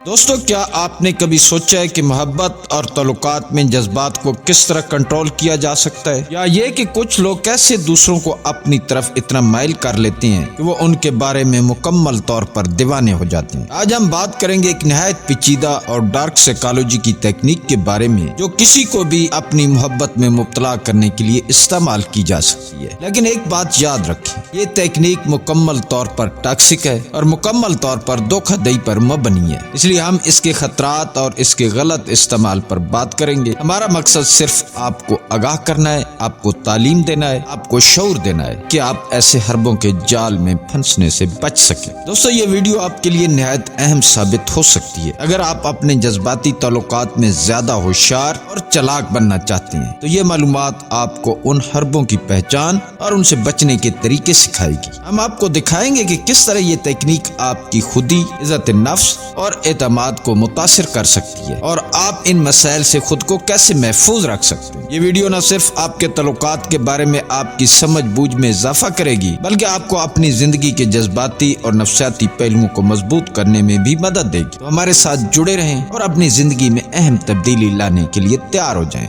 دوستو، کیا آپ نے کبھی سوچا ہے کہ محبت اور تعلقات میں جذبات کو کس طرح کنٹرول کیا جا سکتا ہے؟ یا یہ کہ کچھ لوگ کیسے دوسروں کو اپنی طرف اتنا مائل کر لیتے ہیں کہ وہ ان کے بارے میں مکمل طور پر دیوانے ہو جاتے ہیں۔ آج ہم بات کریں گے ایک نہایت پیچیدہ اور ڈارک سائیکالوجی کی تکنیک کے بارے میں جو کسی کو بھی اپنی محبت میں مبتلا کرنے کے لیے استعمال کی جا سکتی ہے۔ لیکن ایک بات یاد رکھیں، یہ تکنیک مکمل طور پر ٹاکسک ہے اور مکمل طور پر دھوکہ دہی پر مبنی ہے، اس لیے ہم اس کے خطرات اور اس کے غلط استعمال پر بات کریں گے۔ ہمارا مقصد صرف آپ کو آگاہ کرنا ہے، آپ کو تعلیم دینا ہے، آپ کو شعور دینا ہے کہ آپ ایسے حربوں کے جال میں پھنسنے سے بچ سکیں۔ دوستو، یہ ویڈیو آپ کے لیے نہایت اہم ثابت ہو سکتی ہے اگر آپ اپنے جذباتی تعلقات میں زیادہ ہوشیار اور چالاک بننا چاہتے ہیں۔ تو یہ معلومات آپ کو ان حربوں کی پہچان اور ان سے بچنے کے طریقے سکھائے گی۔ ہم آپ کو دکھائیں گے کہ کس طرح یہ تکنیک آپ کی خودی، عزت نفس اور اعتماد کو متاثر کر سکتی ہے اور آپ ان مسائل سے خود کو کیسے محفوظ رکھ سکتے ہیں۔ یہ ویڈیو نہ صرف آپ کے تعلقات کے بارے میں آپ کی سمجھ بوجھ میں اضافہ کرے گی بلکہ آپ کو اپنی زندگی کے جذباتی اور نفسیاتی پہلوؤں کو مضبوط کرنے میں بھی مدد دے گی۔ تو ہمارے ساتھ جڑے رہیں اور اپنی زندگی میں اہم تبدیلی لانے کے لیے تیار ہو جائیں۔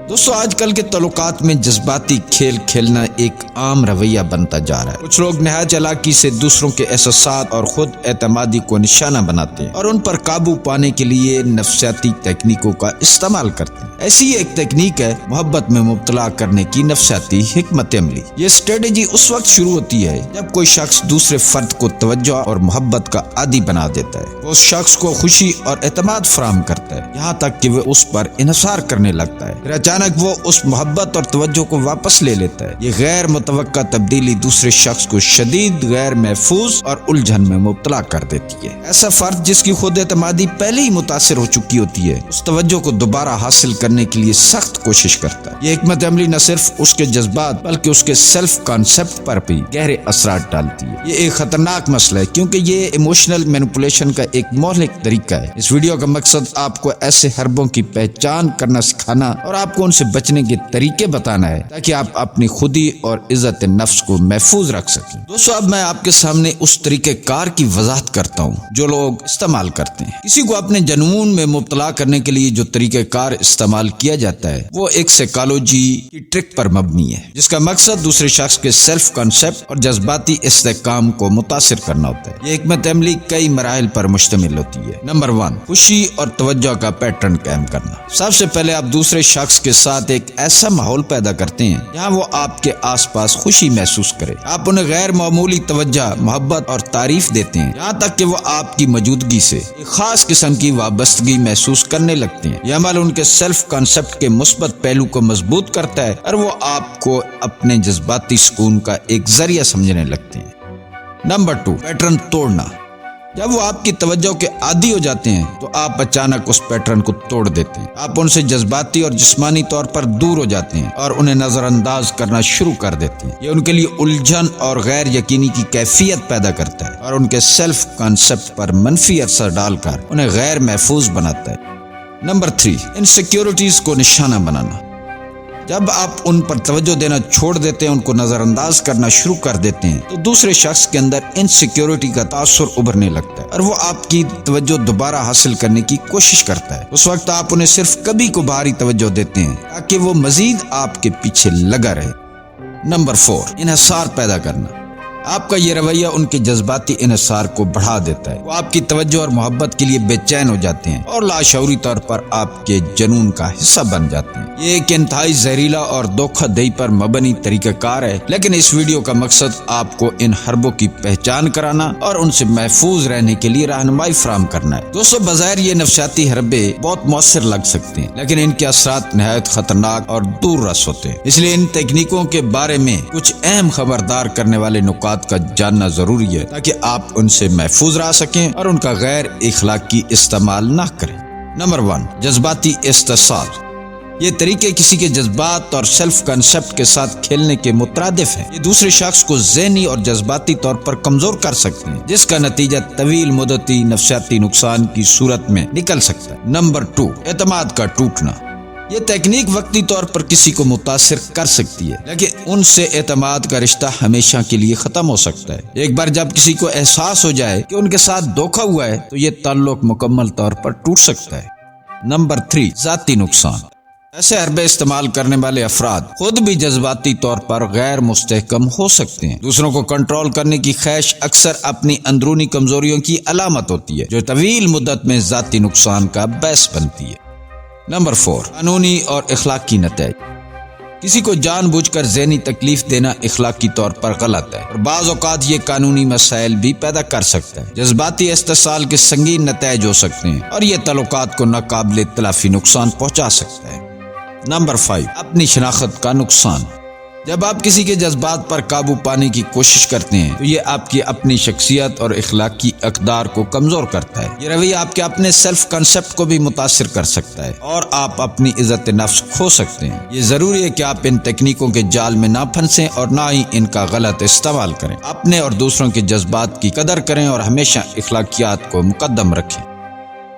دوستو، آج کل کے تعلقات میں جذباتی کھیل کھیلنا ایک عام رویہ بنتا جا رہا ہے۔ کچھ لوگ نہایت چالاکی سے دوسروں کے احساسات اور خود اعتمادی کو نشانہ بناتے ہیں اور ان پر قابو پانے کے لیے نفسیاتی تکنیکوں کا استعمال کرتے ہیں۔ ایسی ایک تکنیک ہے محبت میں مبتلا کرنے کی نفسیاتی حکمت عملی۔ یہ اسٹریٹجی اس وقت شروع ہوتی ہے جب کوئی شخص دوسرے فرد کو توجہ اور محبت کا عادی بنا دیتا ہے۔ وہ اس شخص کو خوشی اور اعتماد فراہم کرتا ہے یہاں تک کہ وہ اس پر انحصار کرنے لگتا ہے۔ پھر اچانک وہ اس محبت اور توجہ کو واپس لے لیتا ہے۔ یہ غیر متوقع تبدیلی دوسرے شخص کو شدید غیر محفوظ اور الجھن میں مبتلا کر دیتی ہے۔ ایسا فرد جس کی خود اعتمادی پہلے ہی متاثر ہو چکی ہوتی ہے اس توجہ کو دوبارہ حاصل کرنے کے لیے سخت کوشش کرتا ہے۔ یہ حکمت عملی نہ صرف اس کے جذبات بلکہ اس کے سیلف کانسیپٹ پر بھی گہرے اثرات ڈالتی ہے۔ یہ ایک خطرناک مسئلہ ہے کیونکہ یہ ایموشنل مینیپولیشن کا ایک مہلک طریقہ ہے۔ اس ویڈیو کا مقصد آپ کو ایسے حربوں کی پہچان کرنا سکھانا اور آپ کو ان سے بچنے کے طریقے بتانا ہے تاکہ آپ اپنی خودی اور عزت نفس کو محفوظ رکھ سکیں۔ دوستو، اب میں آپ کے سامنے اس طریقہ کار کی وضاحت کرتا ہوں جو لوگ استعمال کرتے ہیں۔ کسی کو اپنے جنون میں مبتلا کرنے کے لیے جو طریقہ کار استعمال کیا جاتا ہے وہ ایک سائیکالوجی کی ٹرک پر مبنی ہے جس کا مقصد دوسرے شخص کے سیلف کانسیپٹ اور جذباتی استحکام کو متاثر کرنا ہوتا ہے۔ یہ حکمت عملی کئی مراحل پر مشتمل ہوتی ہے۔ نمبر 1، خوشی اور توجہ کا پیٹرن قائم کرنا۔ سب سے پہلے آپ دوسرے شخص کے ساتھ ایک ایسا ماحول پیدا کرتے ہیں جہاں وہ آپ کے آس پاس خوشی محسوس کرے۔ آپ انہیں غیر معمولی توجہ، محبت اور تعریف دیتے ہیں یہاں تک کہ وہ آپ کی موجودگی سے ایک خاص قسم کی وابستگی محسوس کرنے لگتے ہیں۔ یہ عمل ان کے سیلف کانسیپٹ کے مثبت پہلو کو مضبوط کرتا ہے اور وہ آپ کو اپنے جذباتی سکون کا ایک ذریعہ سمجھنے لگتے ہیں۔ نمبر 2، پیٹرن توڑنا۔ جب وہ آپ کی توجہ کے عادی ہو جاتے ہیں تو آپ اچانک اس پیٹرن کو توڑ دیتے ہیں۔ آپ ان سے جذباتی اور جسمانی طور پر دور ہو جاتے ہیں اور انہیں نظر انداز کرنا شروع کر دیتے ہیں۔ یہ ان کے لیے الجھن اور غیر یقینی کی کیفیت پیدا کرتا ہے اور ان کے سیلف کانسیپٹ پر منفی اثر ڈال کر انہیں غیر محفوظ بناتا ہے۔ نمبر 3، انسیکیورٹیز کو نشانہ بنانا۔ جب آپ ان پر توجہ دینا چھوڑ دیتے ہیں، ان کو نظر انداز کرنا شروع کر دیتے ہیں تو دوسرے شخص کے اندر انسیکیورٹی کا تاثر ابھرنے لگتا ہے اور وہ آپ کی توجہ دوبارہ حاصل کرنے کی کوشش کرتا ہے۔ اس وقت آپ انہیں صرف کبھی کبھاری توجہ دیتے ہیں تاکہ وہ مزید آپ کے پیچھے لگا رہے۔ نمبر 4، انحصار پیدا کرنا۔ آپ کا یہ رویہ ان کے جذباتی انحصار کو بڑھا دیتا ہے۔ وہ آپ کی توجہ اور محبت کے لیے بے چین ہو جاتے ہیں اور لاشعوری طور پر آپ کے جنون کا حصہ بن جاتے ہیں۔ یہ ایک انتہائی زہریلا اور دھوکہ دہی پر مبنی طریقہ کار ہے، لیکن اس ویڈیو کا مقصد آپ کو ان حربوں کی پہچان کرانا اور ان سے محفوظ رہنے کے لیے رہنمائی فراہم کرنا ہے۔ دوستو، بظاہر یہ نفسیاتی حربے بہت مؤثر لگ سکتے ہیں لیکن ان کے اثرات نہایت خطرناک اور دور رس ہوتے ہیں۔ اس لیے ان تکنیکوں کے بارے میں کچھ اہم خبردار کرنے والے نکات کا جاننا ضروری ہے تاکہ آپ ان سے محفوظ رہ سکیں اور ان کا غیر اخلاقی استعمال نہ کریں۔ نمبر 1، جذباتی استحصال۔ یہ طریقے کسی کے جذبات اور سیلف کانسیپٹ کے ساتھ کھیلنے کے مترادف ہیں۔ یہ دوسرے شخص کو ذہنی اور جذباتی طور پر کمزور کر سکتے ہیں جس کا نتیجہ طویل مدتی نفسیاتی نقصان کی صورت میں نکل سکتا ہے۔ نمبر 2، اعتماد کا ٹوٹنا۔ یہ تکنیک وقتی طور پر کسی کو متاثر کر سکتی ہے، لیکن ان سے اعتماد کا رشتہ ہمیشہ کے لیے ختم ہو سکتا ہے۔ ایک بار جب کسی کو احساس ہو جائے کہ ان کے ساتھ دھوکہ ہوا ہے تو یہ تعلق مکمل طور پر ٹوٹ سکتا ہے۔ نمبر 3، ذاتی نقصان۔ ایسے حربے استعمال کرنے والے افراد خود بھی جذباتی طور پر غیر مستحکم ہو سکتے ہیں۔ دوسروں کو کنٹرول کرنے کی خواہش اکثر اپنی اندرونی کمزوریوں کی علامت ہوتی ہے، جو طویل مدت میں ذاتی نقصان کا باعث بنتی ہے۔ نمبر 4، قانونی اور اخلاقی نتائج۔ کسی کو جان بوجھ کر ذہنی تکلیف دینا اخلاقی طور پر غلط ہے، اور بعض اوقات یہ قانونی مسائل بھی پیدا کر سکتا ہے۔ جذباتی استحصال کے سنگین نتائج ہو سکتے ہیں اور یہ تعلقات کو ناقابل تلافی نقصان پہنچا سکتا ہے۔ نمبر 5، اپنی شناخت کا نقصان۔ جب آپ کسی کے جذبات پر قابو پانے کی کوشش کرتے ہیں تو یہ آپ کی اپنی شخصیت اور اخلاقی اقدار کو کمزور کرتا ہے۔ یہ رویہ آپ کے اپنے سیلف کنسپٹ کو بھی متاثر کر سکتا ہے اور آپ اپنی عزت نفس کھو سکتے ہیں۔ یہ ضروری ہے کہ آپ ان تکنیکوں کے جال میں نہ پھنسیں اور نہ ہی ان کا غلط استعمال کریں۔ اپنے اور دوسروں کے جذبات کی قدر کریں اور ہمیشہ اخلاقیات کو مقدم رکھیں۔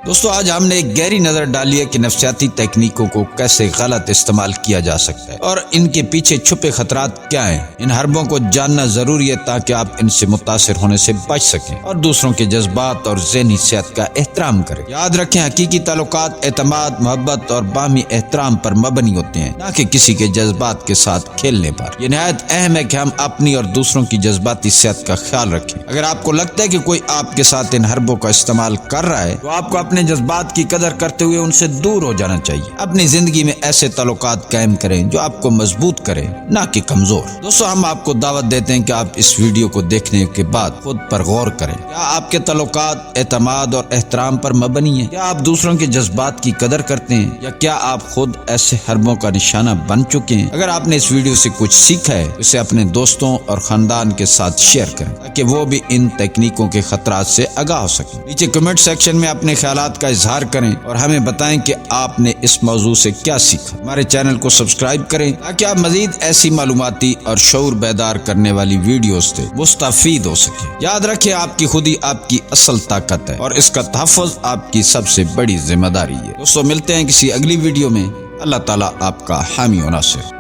دوستو، آج ہم نے ایک گہری نظر ڈالی ہے کہ نفسیاتی تکنیکوں کو کیسے غلط استعمال کیا جا سکتا ہے اور ان کے پیچھے چھپے خطرات کیا ہیں۔ ان حربوں کو جاننا ضروری ہے تاکہ آپ ان سے متاثر ہونے سے بچ سکیں اور دوسروں کے جذبات اور ذہنی صحت کا احترام کریں۔ یاد رکھیں، حقیقی تعلقات اعتماد، محبت اور باہمی احترام پر مبنی ہوتے ہیں، نہ کہ کسی کے جذبات کے ساتھ کھیلنے پر۔ یہ نہایت اہم ہے کہ ہم اپنی اور دوسروں کی جذباتی صحت کا خیال رکھیں۔ اگر آپ کو لگتا ہے کہ کوئی آپ کے ساتھ ان حربوں کا استعمال کر رہا ہے تو آپ کو اپنے جذبات کی قدر کرتے ہوئے ان سے دور ہو جانا چاہیے۔ اپنی زندگی میں ایسے تعلقات قائم کریں جو آپ کو مضبوط کریں، نہ کہ کمزور۔ دوستو، ہم آپ کو دعوت دیتے ہیں کہ آپ اس ویڈیو کو دیکھنے کے بعد خود پر غور کریں۔ کیا آپ کے تعلقات اعتماد اور احترام پر مبنی ہیں؟ کیا آپ دوسروں کے جذبات کی قدر کرتے ہیں، یا کیا آپ خود ایسے حربوں کا نشانہ بن چکے ہیں؟ اگر آپ نے اس ویڈیو سے کچھ سیکھا ہے تو اسے اپنے دوستوں اور خاندان کے ساتھ شیئر کریں تاکہ وہ بھی ان تکنیکوں کے خطرات سے آگاہ ہو سکیں۔ نیچے کمنٹ سیکشن میں اپنے خیالات کا اظہار کریں اور ہمیں بتائیں کہ آپ نے اس موضوع سے کیا سیکھا۔ ہمارے چینل کو سبسکرائب کریں تاکہ آپ مزید ایسی معلوماتی اور شعور بیدار کرنے والی ویڈیوز سے مستفید ہو سکیں۔ یاد رکھیں، آپ کی خودی آپ کی اصل طاقت ہے اور اس کا تحفظ آپ کی سب سے بڑی ذمہ داری ہے۔ دوستو، ملتے ہیں کسی اگلی ویڈیو میں۔ اللہ تعالیٰ آپ کا حامی و ناصر۔